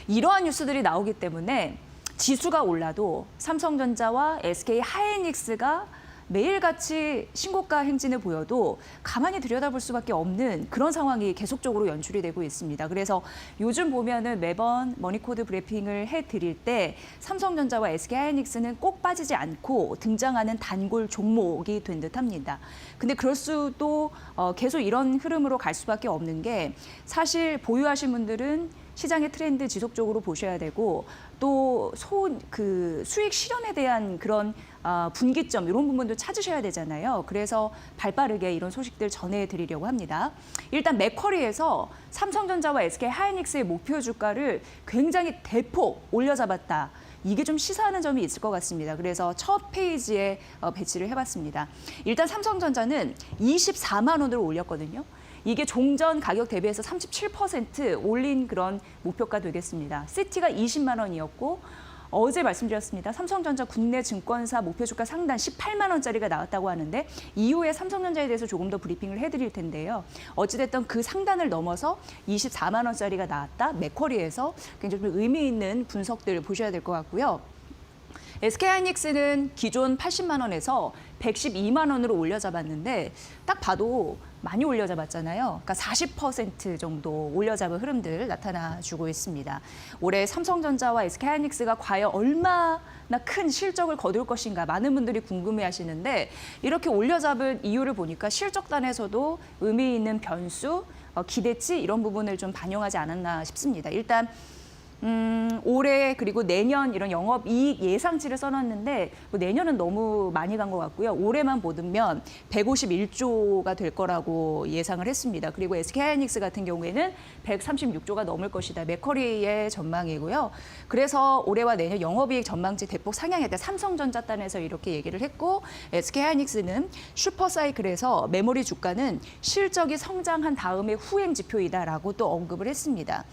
이러한 뉴스들이 나오기 때문에 지수가 올라도 삼성전자와 SK 하이닉스가 매일같이 신고가 행진을 보여도 가만히 들여다볼 수밖에 없는 그런 상황이 계속적으로 연출이 되고 있습니다. 그래서 요즘 보면은 매번 머니코드 브리핑을 해드릴 때 삼성전자와 SK 하이닉스는 꼭 빠지지 않고 등장하는 단골 종목이 된 듯합니다. 근데 그럴 수도 계속 이런 흐름으로 갈 수밖에 없는 게 사실 보유하신 분들은 시장의 트렌드 지속적으로 보셔야 되고 또 수익 실현에 대한 그런 분기점 이런 부분도 찾으셔야 되잖아요. 그래서 발빠르게 이런 소식들 전해드리려고 합니다. 일단 맥쿼리에서 삼성전자와 SK 하이닉스의 목표 주가를 굉장히 대폭 올려잡았다. 이게 좀 시사하는 점이 있을 것 같습니다. 그래서 첫 페이지에 배치를 해봤습니다. 일단 삼성전자는 24만 원으로 올렸거든요. 이게 종전 가격 대비해서 37% 올린 그런 목표가 되겠습니다. 시티가 20만 원이었고 어제 말씀드렸습니다. 삼성전자 국내 증권사 목표 주가 상단 18만 원짜리가 나왔다고 하는데 이후에 삼성전자에 대해서 조금 더 브리핑을 해드릴 텐데요. 어찌됐든 그 상단을 넘어서 24만 원짜리가 나왔다. 맥쿼리에서 굉장히 좀 의미 있는 분석들 보셔야 될 것 같고요. SK하이닉스는 기존 80만 원에서 112만 원으로 올려잡았는데 딱 봐도 많이 올려잡았잖아요. 그러니까 40% 정도 올려잡은 흐름들 나타나주고 있습니다. 올해 삼성전자와 SK하이닉스가 과연 얼마나 큰 실적을 거둘 것인가 많은 분들이 궁금해하시는데 이렇게 올려잡은 이유를 보니까 실적단에서도 의미 있는 변수, 기대치 이런 부분을 좀 반영하지 않았나 싶습니다. 일단 올해 그리고 내년 이런 영업이익 예상치를 써놨는데 뭐 내년은 너무 많이 간 것 같고요. 올해만 보면 151조가 될 거라고 예상을 했습니다. 그리고 SK하이닉스 같은 경우에는 136조가 넘을 것이다. 맥쿼리의 전망이고요. 그래서 올해와 내년 영업이익 전망치 대폭 상향했다. 삼성전자 단에서 이렇게 얘기를 했고 SK하이닉스는 슈퍼사이클에서 메모리 주가는 실적이 성장한 다음의 후행 지표이다라고 또 언급을 했습니다.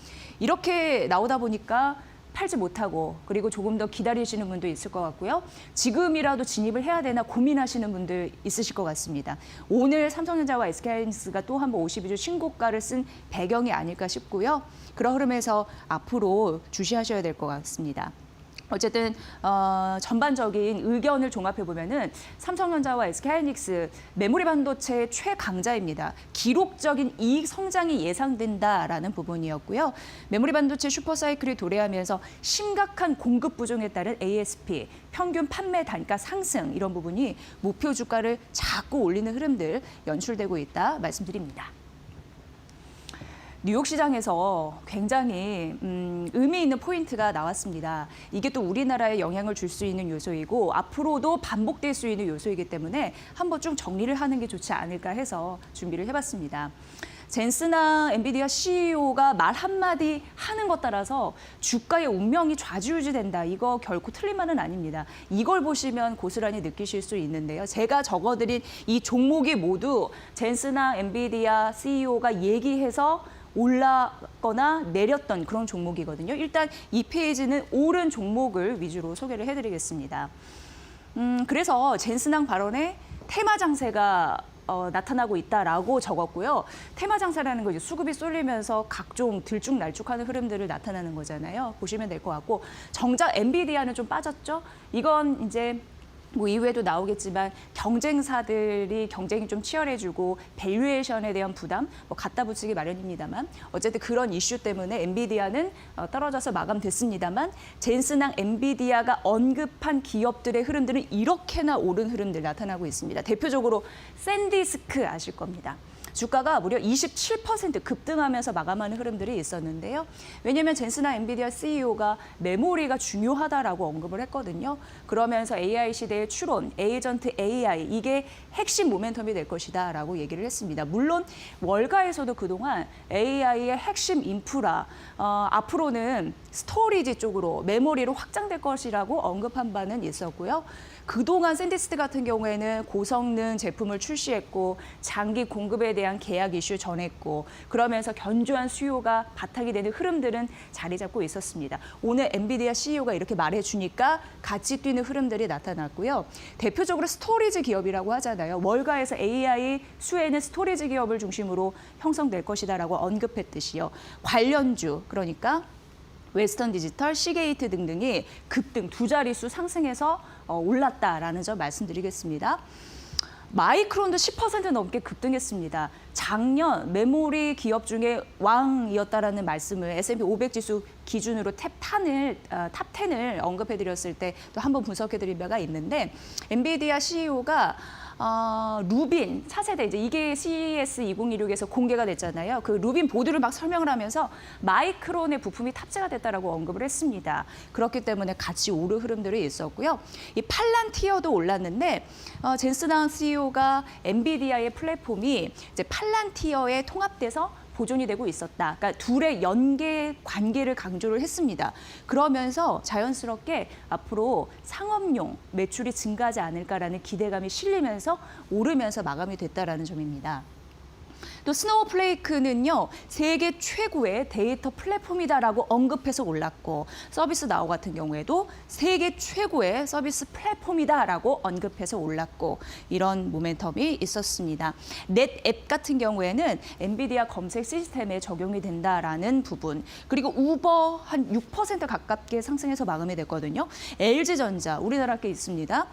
이렇게 나오다 보니까 팔지 못하고 그리고 조금 더 기다리시는 분도 있을 것 같고요. 지금이라도 진입을 해야 되나 고민하시는 분들 있으실 것 같습니다. 오늘 삼성전자와 SK하이닉스가 또 한 번 52주 신고가를 쓴 배경이 아닐까 싶고요. 그런 흐름에서 앞으로 주시하셔야 될 것 같습니다. 어쨌든 전반적인 의견을 종합해 보면은 삼성전자와 SK하이닉스 메모리 반도체의 최강자입니다. 기록적인 이익 성장이 예상된다라는 부분이었고요. 메모리 반도체 슈퍼사이클이 도래하면서 심각한 공급 부족에 따른 ASP, 평균 판매 단가 상승 이런 부분이 목표 주가를 자꾸 올리는 흐름들 연출되고 있다 말씀드립니다. 뉴욕 시장에서 굉장히 의미 있는 포인트가 나왔습니다. 이게 또 우리나라에 영향을 줄 수 있는 요소이고 앞으로도 반복될 수 있는 요소이기 때문에 한번 좀 정리를 하는 게 좋지 않을까 해서 준비를 해봤습니다. 젠슨나 엔비디아 CEO가 말 한마디 하는 것 따라서 주가의 운명이 좌지우지된다. 이거 결코 틀린 말은 아닙니다. 이걸 보시면 고스란히 느끼실 수 있는데요. 제가 적어드린 이 종목이 모두 젠슨나 엔비디아 CEO가 얘기해서 올랐거나 내렸던 그런 종목이거든요. 일단 이 페이지는 오른 종목을 위주로 소개를 해드리겠습니다. 그래서 젠슨항 발언에 테마 장세가 나타나고 있다라고 적었고요. 테마 장세라는 거 이제 수급이 쏠리면서 각종 들쭉날쭉하는 흐름들을 나타나는 거잖아요. 보시면 될 것 같고 정작 엔비디아는 좀 빠졌죠. 이건 이제 뭐 이후에도 나오겠지만 경쟁사들이 경쟁이 좀 치열해지고 밸류에이션에 대한 부담 뭐 갖다 붙이기 마련입니다만 어쨌든 그런 이슈 때문에 엔비디아는 떨어져서 마감됐습니다만 젠슨항 엔비디아가 언급한 기업들의 흐름들은 이렇게나 오른 흐름들 나타나고 있습니다. 대표적으로 샌디스크 아실 겁니다. 주가가 무려 27% 급등하면서 마감하는 흐름들이 있었는데요. 왜냐하면 젠슨나 엔비디아 CEO가 메모리가 중요하다라고 언급을 했거든요. 그러면서 AI 시대의 추론, 에이전트 AI 이게 핵심 모멘텀이 될 것이다라고 얘기를 했습니다. 물론 월가에서도 그동안 AI의 핵심 인프라, 앞으로는 스토리지 쪽으로 메모리로 확장될 것이라고 언급한 바는 있었고요. 그동안 샌디스크 같은 경우에는 고성능 제품을 출시했고 장기 공급에 대한 계약 이슈 전했고 그러면서 견조한 수요가 바탕이 되는 흐름들은 자리 잡고 있었습니다. 오늘 엔비디아 CEO가 이렇게 말해주니까 같이 뛰는 흐름들이 나타났고요. 대표적으로 스토리지 기업이라고 하잖아요. 월가에서 AI 수혜는 스토리지 기업을 중심으로 형성될 것이다라고 언급했듯이요. 관련주, 그러니까 웨스턴 디지털, 시게이트 등등이 급등 두 자릿수 상승해서 올랐다라는 점 말씀드리겠습니다. 마이크론도 10% 넘게 급등했습니다. 작년 메모리 기업 중에 왕이었다라는 말씀을 S&P 500 지수 기준으로 탑10을 언급해드렸을 때 또 한번 분석해드린 바가 있는데 엔비디아 CEO가 루빈 4세대 이제 이게 CES 2016에서 공개가 됐잖아요. 그 루빈 보드를 막 설명을 하면서 마이크론의 부품이 탑재가 됐다라고 언급을 했습니다. 그렇기 때문에 같이 오르 흐름들이 있었고요. 이 팔란티어도 올랐는데 젠슨 CEO가 엔비디아의 플랫폼이 이제 팔란티어에 통합돼서 보존이 되고 있었다. 그러니까 둘의 연계 관계를 강조를 했습니다. 그러면서 자연스럽게 앞으로 상업용 매출이 증가하지 않을까라는 기대감이 실리면서 오르면서 마감이 됐다라는 점입니다. 또 스노우플레이크는요, 세계 최고의 데이터 플랫폼이다라고 언급해서 올랐고, 서비스 나우 같은 경우에도 세계 최고의 서비스 플랫폼이다라고 언급해서 올랐고, 이런 모멘텀이 있었습니다. 넷앱 같은 경우에는 엔비디아 검색 시스템에 적용이 된다라는 부분, 그리고 우버 한 6% 가깝게 상승해서 마감이 됐거든요. LG전자, 우리나라 게 있습니다.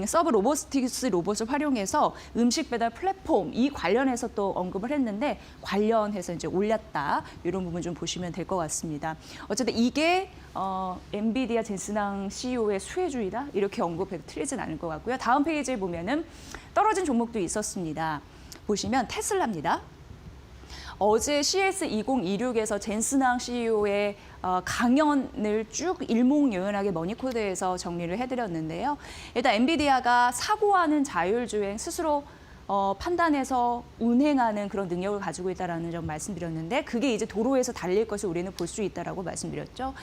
서브 로보스틱스 로봇을 활용해서 음식 배달 플랫폼, 이 관련해서 또 언급을 했는데 관련해서 이제 올렸다. 이런 부분 좀 보시면 될 것 같습니다. 어쨌든 이게 엔비디아 젠슨항 CEO의 수혜주의다. 이렇게 언급해도 틀리진 않을 것 같고요. 다음 페이지에 보면은 떨어진 종목도 있었습니다. 보시면 테슬라입니다. 어제 CS 2026에서 젠슨항 CEO의 강연을 쭉 일목요연하게 머니코드에서 정리를 해드렸는데요. 일단 엔비디아가 사고하는 자율주행 스스로 판단해서 운행하는 그런 능력을 가지고 있다는 점 말씀드렸는데 그게 이제 도로에서 달릴 것을 우리는 볼 수 있다라고 말씀드렸죠.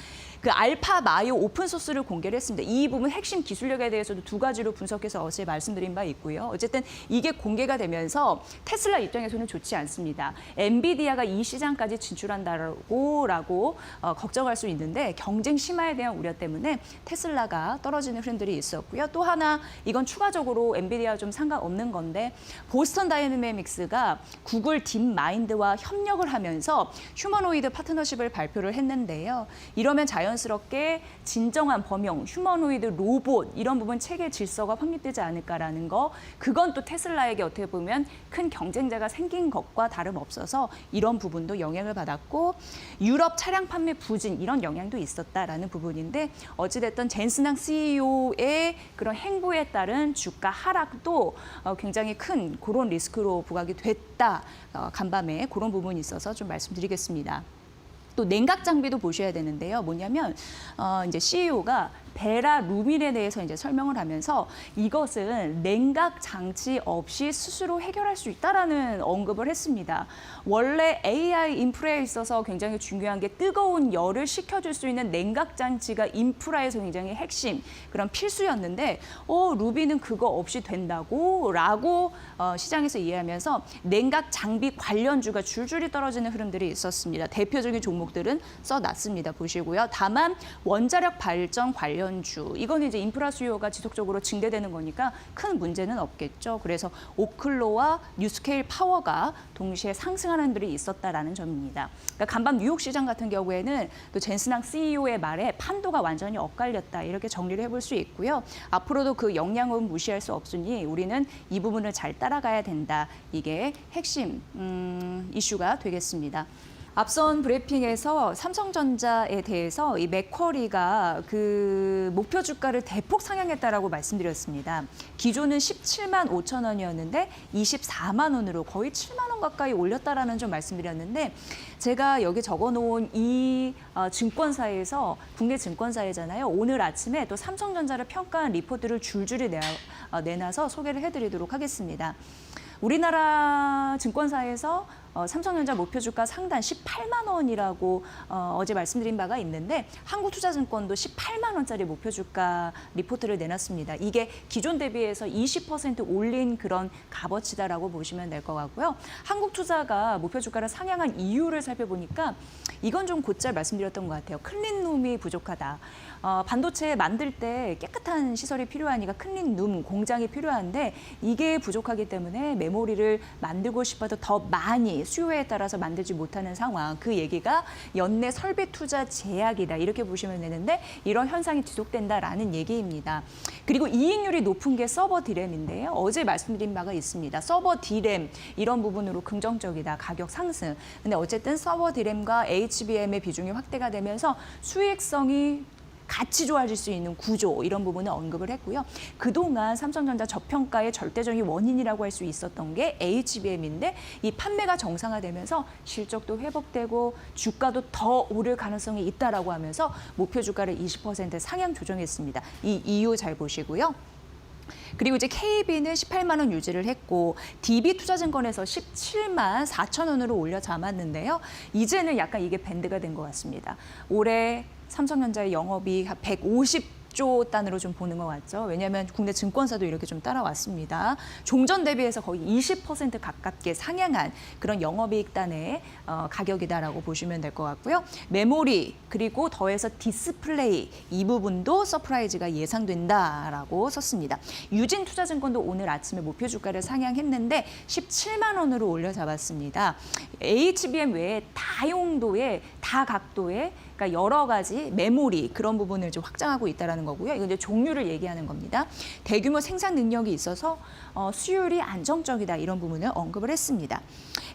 그 알파 마요 오픈 소스를 공개를 했습니다. 이 부분 핵심 기술력에 대해서도 두 가지로 분석해서 어제 말씀드린 바 있고요. 어쨌든 이게 공개가 되면서 테슬라 입장에서는 좋지 않습니다. 엔비디아가 이 시장까지 진출한다라고 걱정할 수 있는데 경쟁 심화에 대한 우려 때문에 테슬라가 떨어지는 흐름들이 있었고요. 또 하나 이건 추가적으로 엔비디아와 좀 상관없는 건데 보스턴 다이내믹스가 구글 딥마인드와 협력을 하면서 휴머노이드 파트너십을 발표를 했는데요. 이러면 자연스럽게 진정한 범용, 휴머노이드 로봇 이런 부분 체계 질서가 확립되지 않을까라는 거. 그건 또 테슬라에게 어떻게 보면 큰 경쟁자가 생긴 것과 다름없어서 이런 부분도 영향을 받았고 유럽 차량 판매 부진 이런 영향도 있었다라는 부분인데 어찌됐든 젠슨항 CEO의 그런 행보에 따른 주가 하락도 굉장히 큰 그런 리스크로 부각이 됐다. 간밤에 그런 부분이 있어서 좀 말씀드리겠습니다. 또 냉각 장비도 보셔야 되는데요. 뭐냐면 이제 CEO가 베라 루민에 대해서 이제 설명을 하면서 이것은 냉각 장치 없이 스스로 해결할 수 있다라는 언급을 했습니다. 원래 AI 인프라에 있어서 굉장히 중요한 게 뜨거운 열을 식혀줄 수 있는 냉각 장치가 인프라에서 굉장히 핵심 그런 필수였는데 루비는 그거 없이 된다고라고 시장에서 이해하면서 냉각 장비 관련주가 줄줄이 떨어지는 흐름들이 있었습니다. 대표적인 종목들은 써놨습니다. 보시고요. 다만 원자력 발전 관련주 이건 이제 인프라 수요가 지속적으로 증대되는 거니까 큰 문제는 없겠죠. 그래서 오클로와 뉴스케일 파워가 동시에 상승하는 흐름들이 있었다라는 점입니다. 그러니까 간밤 뉴욕 시장 같은 경우에는 또 젠슨항 CEO의 말에 판도가 완전히 엇갈렸다 이렇게 정리를 해볼 수 있고요. 앞으로도 그 영향은 무시할 수 없으니 우리는 이 부분을 잘 따라가야 된다. 이게 핵심 이슈가 되겠습니다. 앞선 브리핑에서 삼성전자에 대해서 이 맥쿼리가 그 목표 주가를 대폭 상향했다라고 말씀드렸습니다. 기존은 17만 5천 원이었는데 24만 원으로 거의 7만 원 가까이 올렸다라는 점 말씀드렸는데 제가 여기 적어놓은 이 증권사에서 국내 증권사이잖아요. 오늘 아침에 또 삼성전자를 평가한 리포트를 줄줄이 내놔서 소개를 해드리도록 하겠습니다. 우리나라 증권사에서 삼성전자 목표 주가 상단 18만 원이라고 어제 말씀드린 바가 있는데 한국투자증권도 18만 원짜리 목표 주가 리포트를 내놨습니다. 이게 기존 대비해서 20% 올린 그런 값어치다라고 보시면 될 것 같고요. 한국투자가 목표 주가를 상향한 이유를 살펴보니까 이건 좀 곧잘 말씀드렸던 것 같아요. 클린룸이 부족하다. 반도체 만들 때 깨끗한 시설이 필요하니까 클린룸 공장이 필요한데 이게 부족하기 때문에 메모리를 만들고 싶어도 더 많이 많이 수요에 따라서 만들지 못하는 상황, 그 얘기가 연내 설비 투자 제약이다 이렇게 보시면 되는데 이런 현상이 지속된다라는 얘기입니다. 그리고 이익률이 높은 게 서버 디램인데요. 어제 말씀드린 바가 있습니다. 서버 디램 이런 부분으로 긍정적이다, 가격 상승. 근데 어쨌든 서버 디램과 HBM의 비중이 확대가 되면서 수익성이 같이 좋아질 수 있는 구조 이런 부분을 언급을 했고요. 그동안 삼성전자 저평가의 절대적인 원인이라고 할 수 있었던 게 HBM인데 이 판매가 정상화되면서 실적도 회복되고 주가도 더 오를 가능성이 있다라고 하면서 목표 주가를 20% 상향 조정했습니다. 이 이유 잘 보시고요. 그리고 이제 KB는 18만 원 유지를 했고 DB투자증권에서 17만 4천 원으로 올려 잡았는데요. 이제는 약간 이게 밴드가 된 것 같습니다. 올해 삼성전자의 영업이익 150조 단으로 좀 보는 것 같죠. 왜냐하면 국내 증권사도 이렇게 좀 따라왔습니다. 종전 대비해서 거의 20% 가깝게 상향한 그런 영업이익 단의 가격이다라고 보시면 될 것 같고요. 메모리 그리고 더해서 디스플레이 이 부분도 서프라이즈가 예상된다라고 썼습니다. 유진투자증권도 오늘 아침에 목표 주가를 상향했는데 17만 원으로 올려 잡았습니다. HBM 외에 다용도의 다각도의 그러니까 여러 가지 메모리 그런 부분을 좀 확장하고 있다는 거고요. 이건 이제 종류를 얘기하는 겁니다. 대규모 생산 능력이 있어서 수율이 안정적이다 이런 부분을 언급을 했습니다.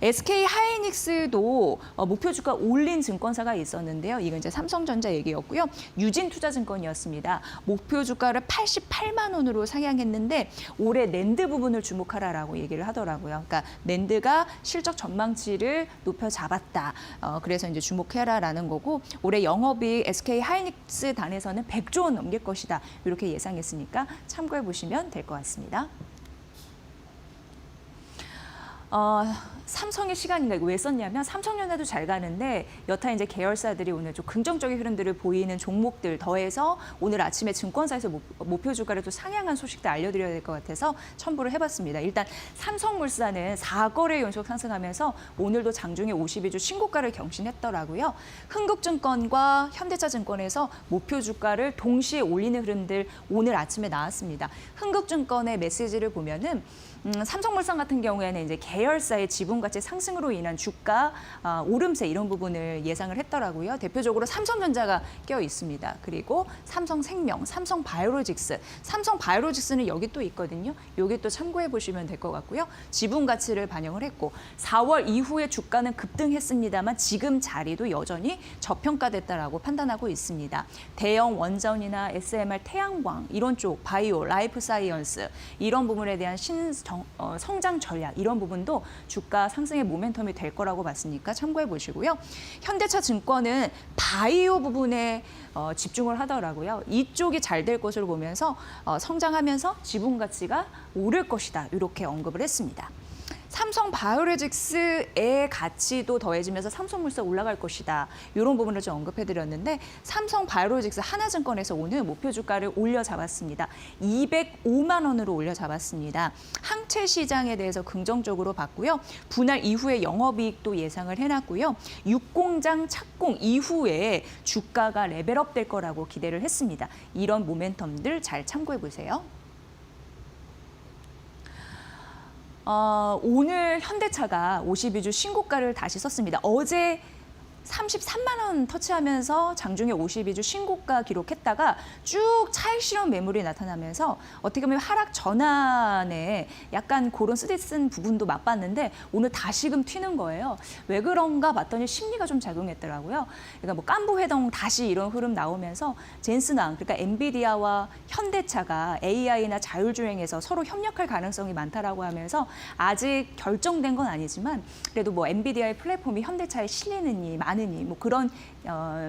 SK 하이닉스도 목표 주가 올린 증권사가 있었는데요. 이건 이제 삼성전자 얘기였고요. 유진투자증권이었습니다. 목표 주가를 88만 원으로 상향했는데 올해 낸드 부분을 주목하라라고 얘기를 하더라고요. 그러니까 낸드가 실적 전망치를 높여 잡았다. 그래서 이제 주목해라라는 거고 올해 영업이익 SK 하이닉스 단에서는 100조 원 넘길 것이다. 이렇게 예상했으니까 참고해 보시면 될 것 같습니다. 삼성의 시간인가 이거 왜 썼냐면 삼성전자도 잘 가는데 여타 이제 계열사들이 오늘 좀 긍정적인 흐름들을 보이는 종목들 더해서 오늘 아침에 증권사에서 목표 주가를 또 상향한 소식도 알려드려야 될 것 같아서 첨부를 해봤습니다. 일단 삼성물산은 4거래 연속 상승하면서 오늘도 장중에 52주 신고가를 경신했더라고요. 흥국증권과 현대차증권에서 목표 주가를 동시에 올리는 흐름들 오늘 아침에 나왔습니다. 흥국증권의 메시지를 보면은 삼성물산 같은 경우에는 이제 계열사의 지분 가치 상승으로 인한 주가 오름세 이런 부분을 예상을 했더라고요. 대표적으로 삼성전자가 껴 있습니다. 그리고 삼성생명, 삼성바이오로직스, 삼성바이오로직스는 여기 또 있거든요. 여기 또 참고해 보시면 될 것 같고요. 지분 가치를 반영을 했고 4월 이후에 주가는 급등했습니다만 지금 자리도 여전히 저평가됐다라고 판단하고 있습니다. 대형 원전이나 SMR 태양광 이런 쪽 바이오, 라이프 사이언스 이런 부분에 대한 성장 전략 이런 부분도 주가 상승의 모멘텀이 될 거라고 봤으니까 참고해 보시고요. 현대차 증권은 바이오 부분에 집중을 하더라고요. 이쪽이 잘 될 것으로 보면서 성장하면서 지분 가치가 오를 것이다. 이렇게 언급을 했습니다. 삼성바이오로직스의 가치도 더해지면서 삼성물산 올라갈 것이다. 이런 부분을 좀 언급해드렸는데 삼성바이오로직스 하나증권에서 오늘 목표 주가를 올려 잡았습니다. 205만 원으로 올려 잡았습니다. 항체 시장에 대해서 긍정적으로 봤고요. 분할 이후에 영업이익도 예상을 해놨고요. 육공장 착공 이후에 주가가 레벨업 될 거라고 기대를 했습니다. 이런 모멘텀들 잘 참고해 보세요. 오늘 현대차가 52주 신고가를 다시 썼습니다. 어제 33만 원 터치하면서 장중에 52주 신고가 기록했다가 쭉 차익 실현 매물이 나타나면서 어떻게 보면 하락 전환에 약간 그런 쓰디쓴 부분도 맛봤는데 오늘 다시금 튀는 거예요. 왜 그런가 봤더니 심리가 좀 작용했더라고요. 그러니까 뭐 깐부 회동 다시 이런 흐름 나오면서 젠슨왕 그러니까 엔비디아와 현대차가 AI나 자율주행에서 서로 협력할 가능성이 많다라고 하면서 아직 결정된 건 아니지만 그래도 뭐 엔비디아의 플랫폼이 현대차에 실리느니 많으니 뭐 그런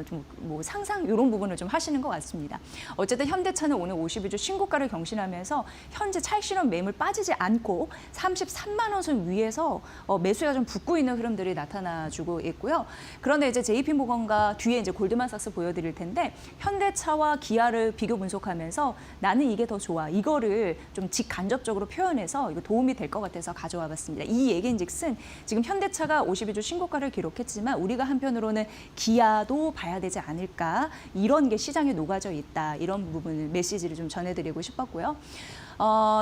좀 뭐 상상 이런 부분을 좀 하시는 것 같습니다. 어쨌든 현대차는 오늘 52주 신고가를 경신하면서 현재 차익 실현 매물 빠지지 않고 33만 원 선 위에서 매수가 좀 붙고 있는 흐름들이 나타나주고 있고요. 그런데 이제 JP모건과 뒤에 이제 골드만삭스 보여드릴 텐데 현대차와 기아를 비교 분석하면서 나는 이게 더 좋아 이거를 좀 직간접적으로 표현해서 이거 도움이 될 것 같아서 가져와봤습니다. 이 얘기인즉슨 지금 현대차가 52주 신고가를 기록했지만 우리가 한편으로는 기아 달라도 봐야 되지 않을까. 이런 게 시장에 녹아져 있다. 이런 부분을 메시지를 좀 전해드리고 싶었고요.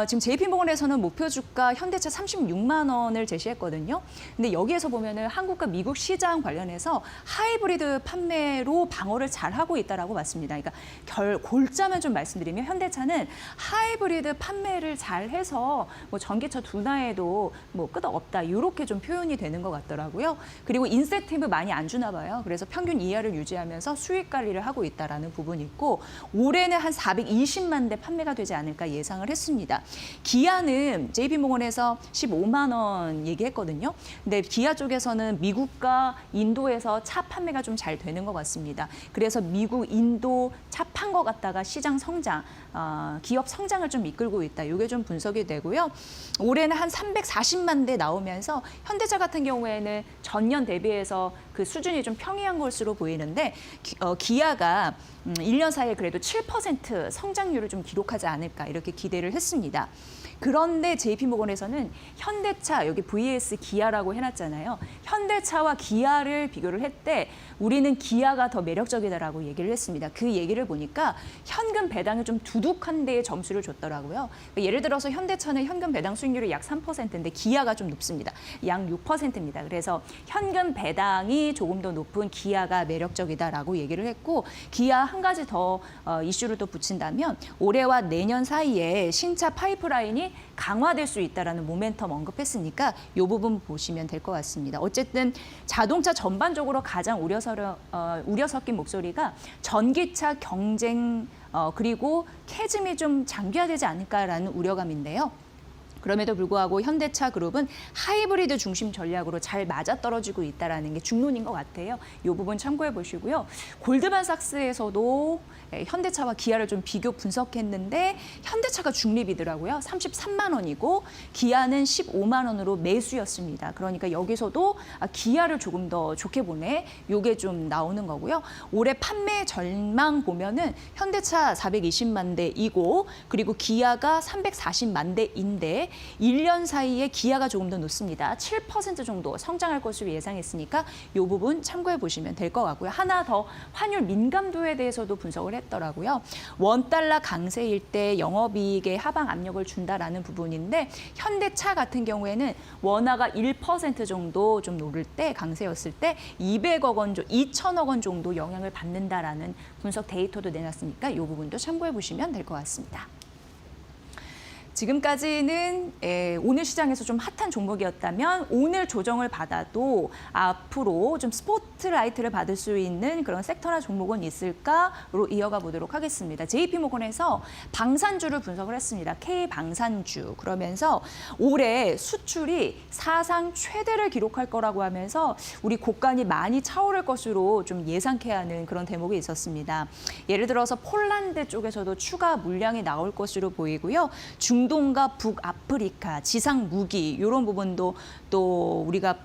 지금 JP모건에서는 목표 주가 현대차 36만 원을 제시했거든요. 근데 여기에서 보면은 한국과 미국 시장 관련해서 하이브리드 판매로 방어를 잘 하고 있다라고 봤습니다. 그러니까 골자만 좀 말씀드리면 현대차는 하이브리드 판매를 잘 해서 뭐 전기차 둔화에도 뭐 끄덕없다 이렇게 좀 표현이 되는 것 같더라고요. 그리고 인센티브 많이 안 주나 봐요. 그래서 평균 이하를 유지하면서 수익 관리를 하고 있다라는 부분이 있고 올해는 한 420만 대 판매가 되지 않을까 예상을 했습니다. 기아는 JP모건에서 15만 원 얘기했거든요. 근데 기아 쪽에서는 미국과 인도에서 차 판매가 좀 잘 되는 것 같습니다. 그래서 미국, 인도 차 판 것 같다가 시장 성장, 기업 성장을 좀 이끌고 있다. 이게 좀 분석이 되고요. 올해는 한 340만 대 나오면서 현대차 같은 경우에는 전년 대비해서 그 수준이 좀 평이한 것으로 보이는데 기아가 1년 사이에 그래도 7% 성장률을 좀 기록하지 않을까 이렇게 기대를 했습니다. 그런데 JP모건에서는 현대차, 여기 VS 기아라고 해놨잖아요. 현대차와 기아를 비교를 했대 우리는 기아가 더 매력적이다라고 얘기를 했습니다. 그 얘기를 보니까 현금 배당을 좀 두둑한 데에 점수를 줬더라고요. 예를 들어서 현대차는 현금 배당 수익률이 약 3%인데 기아가 좀 높습니다. 약 6%입니다. 그래서 현금 배당이 조금 더 높은 기아가 매력적이다라고 얘기를 했고 기아 한 가지 더 이슈를 또 붙인다면 올해와 내년 사이에 신차 파이프라인이 강화될 수 있다라는 모멘텀 언급했으니까 이 부분 보시면 될 것 같습니다. 어쨌든 자동차 전반적으로 가장 우려 섞인 목소리가 전기차 경쟁 그리고 캐즘이 좀 장기화되지 않을까라는 우려감인데요. 그럼에도 불구하고 현대차 그룹은 하이브리드 중심 전략으로 잘 맞아떨어지고 있다는 게 중론인 것 같아요. 이 부분 참고해 보시고요. 골드만삭스에서도 현대차와 기아를 좀 비교 분석했는데 현대차가 중립이더라고요. 33만 원이고 기아는 15만 원으로 매수였습니다. 그러니까 여기서도 기아를 조금 더 좋게 보네. 이게 좀 나오는 거고요. 올해 판매 전망 보면은 현대차 420만 대이고 그리고 기아가 340만 대인데 1년 사이에 기아가 조금 더 높습니다. 7% 정도 성장할 것으로 예상했으니까 이 부분 참고해 보시면 될 것 같고요. 하나 더 환율 민감도에 대해서도 분석을 했더라고요. 원달러 강세일 때 영업이익에 하방 압력을 준다라는 부분인데 현대차 같은 경우에는 원화가 1% 정도 좀 오를 때 강세였을 때 200억 원, 2천억 원 정도 영향을 받는다라는 분석 데이터도 내놨으니까 이 부분도 참고해 보시면 될 것 같습니다. 지금까지는 오늘 시장에서 좀 핫한 종목이었다면 오늘 조정을 받아도 앞으로 좀 스포트라이트를 받을 수 있는 그런 섹터나 종목은 있을까로 이어가 보도록 하겠습니다. JP모건에서 방산주를 분석을 했습니다. K방산주. 그러면서 올해 수출이 사상 최대를 기록할 거라고 하면서 우리 곡간이 많이 차오를 것으로 좀 예상케 하는 그런 대목이 있었습니다. 예를 들어서 폴란드 쪽에서도 추가 물량이 나올 것으로 보이고요. 중동과 북아프리카, 지상 무기 이런 부분도 또 우리가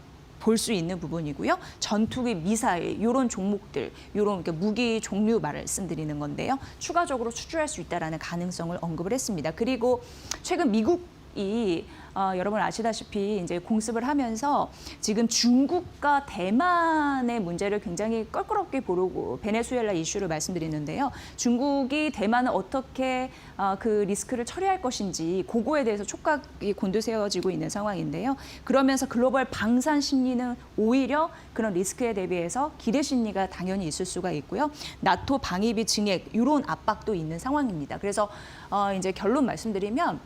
볼 수 있는 부분이고요. 전투기, 미사일 이런 종목들, 이런 무기 종류 말씀드리는 건데요. 추가적으로 수주할 수 있다라는 가능성을 언급을 했습니다. 그리고 최근 미국이 여러분 아시다시피 이제 공습을 하면서 지금 중국과 대만의 문제를 굉장히 껄끄럽게 보고 베네수엘라 이슈를 말씀드리는데요. 중국이 대만을 어떻게 그 리스크를 처리할 것인지 그거에 대해서 촉각이 곤두세워지고 있는 상황인데요. 그러면서 글로벌 방산 심리는 오히려 그런 리스크에 대비해서 기대 심리가 당연히 있을 수가 있고요. 나토 방위비 증액 이런 압박도 있는 상황입니다. 그래서 이제 결론 말씀드리면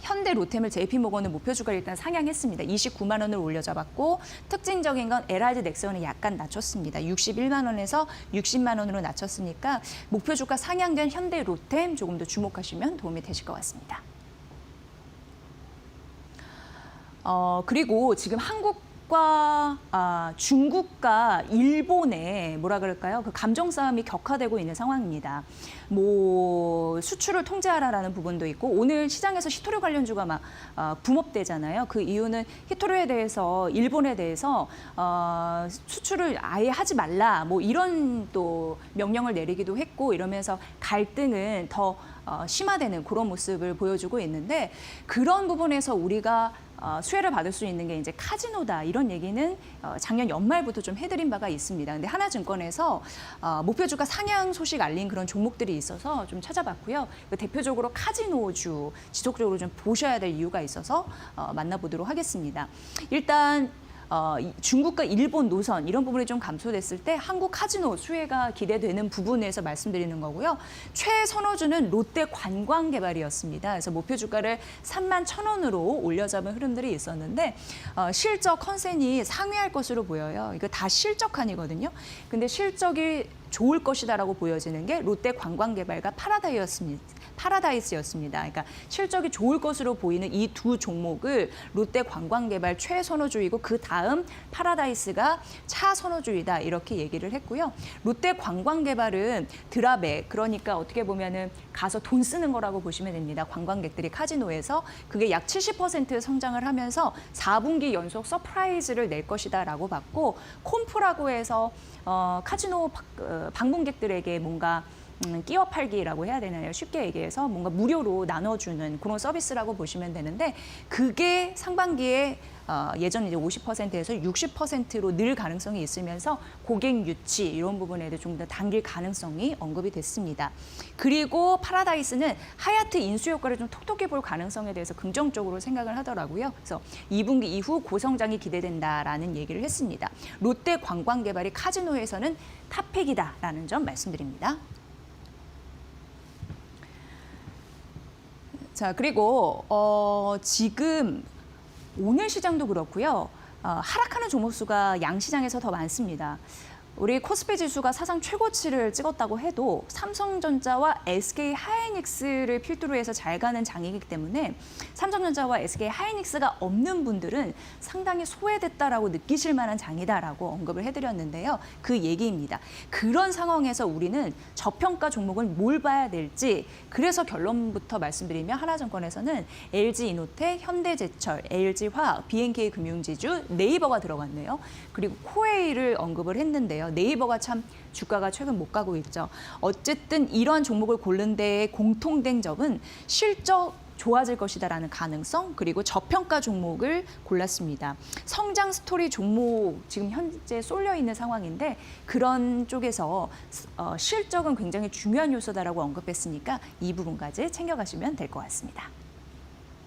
현대 로템을 JP모건은 목표 주가를 일단 상향했습니다. 29만 원을 올려잡았고 특징적인 건 LRD 넥슨은 약간 낮췄습니다. 61만 원에서 60만 원으로 낮췄으니까 목표 주가 상향된 현대 로템 조금 더 주목하시면 도움이 되실 것 같습니다. 그리고 지금 한국과 중국과 일본의 뭐라 그럴까요? 그 감정 싸움이 격화되고 있는 상황입니다. 뭐 수출을 통제하라라는 부분도 있고 오늘 시장에서 히토류 관련주가 막 붐업되잖아요. 그 이유는 히토류에 대해서 일본에 대해서 수출을 아예 하지 말라 뭐 이런 또 명령을 내리기도 했고 이러면서 갈등은 더 심화되는 그런 모습을 보여주고 있는데 그런 부분에서 우리가 수혜를 받을 수 있는 게 이제 카지노다 이런 얘기는 작년 연말부터 좀 해드린 바가 있습니다. 근데 하나증권에서 목표 주가 상향 소식 알린 그런 종목들이 있어서 좀 찾아봤고요. 대표적으로 카지노주 지속적으로 좀 보셔야 될 이유가 있어서 만나보도록 하겠습니다. 일단 중국과 일본 노선 이런 부분이 좀 감소됐을 때 한국 카지노 수혜가 기대되는 부분에서 말씀드리는 거고요. 최선호주는 롯데 관광개발이었습니다. 그래서 목표 주가를 31,000원으로 올려잡은 흐름들이 있었는데 실적 컨센이 상회할 것으로 보여요. 이거 다 실적한이거든요. 근데 실적이 좋을 것이다라고 보여지는 게 롯데 관광개발과 파라다이스였습니다. 그러니까 실적이 좋을 것으로 보이는 이 두 종목을 롯데 관광개발 최선호주이고 그 다음 파라다이스가 차선호주이다 이렇게 얘기를 했고요. 롯데 관광개발은 드랍에 그러니까 어떻게 보면은 가서 돈 쓰는 거라고 보시면 됩니다. 관광객들이 카지노에서 그게 약 70% 성장을 하면서 4분기 연속 서프라이즈를 낼 것이다라고 봤고 콤프라고 해서 카지노 방문객들에게 뭔가 끼워 팔기라고 해야 되나요? 쉽게 얘기해서 뭔가 무료로 나눠주는 그런 서비스라고 보시면 되는데 그게 상반기에 예전 이제 50%에서 60%로 늘 가능성이 있으면서 고객 유치 이런 부분에도 좀 더 당길 가능성이 언급이 됐습니다. 그리고 파라다이스는 하얏트 인수 효과를 좀 톡톡히 볼 가능성에 대해서 긍정적으로 생각을 하더라고요. 그래서 2분기 이후 고성장이 기대된다라는 얘기를 했습니다. 롯데 관광개발이 카지노에서는 탑픽이다라는 점 말씀드립니다. 자, 그리고 지금 오늘 시장도 그렇고요. 하락하는 종목 수가 양시장에서 더 많습니다. 우리 코스피 지수가 사상 최고치를 찍었다고 해도 삼성전자와 SK하이닉스를 필두로 해서 잘 가는 장이기 때문에 삼성전자와 SK하이닉스가 없는 분들은 상당히 소외됐다라고 느끼실 만한 장이다라고 언급을 해드렸는데요. 그 얘기입니다. 그런 상황에서 우리는 저평가 종목을 뭘 봐야 될지 그래서 결론부터 말씀드리면 하나증권에서는 LG이노텍, 현대제철, LG화학, BNK금융지주, 네이버가 들어갔네요. 그리고 코웨이를 언급을 했는데요. 네이버가 참 주가가 최근 못 가고 있죠. 어쨌든 이런 종목을 고른 데에 공통된 점은 실적 좋아질 것이다라는 가능성 그리고 저평가 종목을 골랐습니다. 성장 스토리 종목 지금 현재 쏠려 있는 상황인데 그런 쪽에서 실적은 굉장히 중요한 요소다라고 언급했으니까 이 부분까지 챙겨가시면 될 것 같습니다.